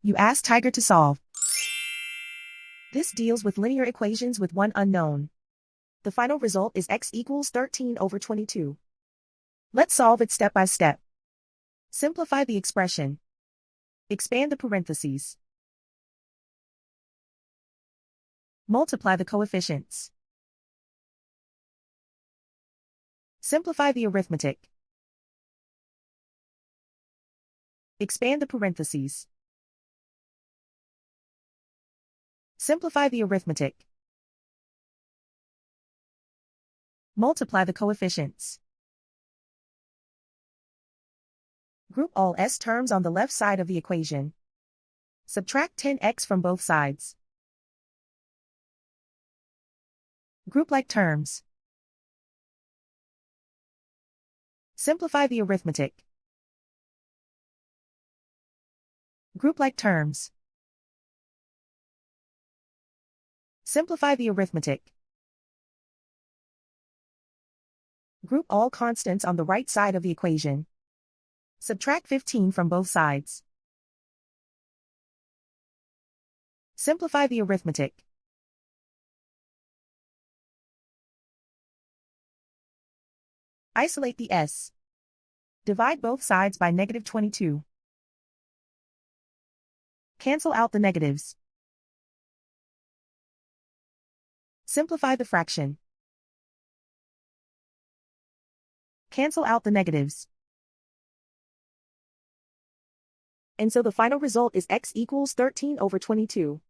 You ask Tiger to solve. This deals with linear equations with one unknown. The final result is x equals 13 over 22. Let's solve it step by step. Simplify the expression. Expand the parentheses. Multiply the coefficients. Simplify the arithmetic. Expand the parentheses. Simplify the arithmetic. Multiply the coefficients. Group all s terms on the left side of the equation. Subtract 10x from both sides. Group like terms. Simplify the arithmetic. Group like terms. Simplify the arithmetic. Group all constants on the right side of the equation. Subtract 15 from both sides. Simplify the arithmetic. Isolate the s. Divide both sides by -22. Cancel out the negatives. Simplify the fraction. Cancel out the negatives. And so the final result is x equals 13 over 22.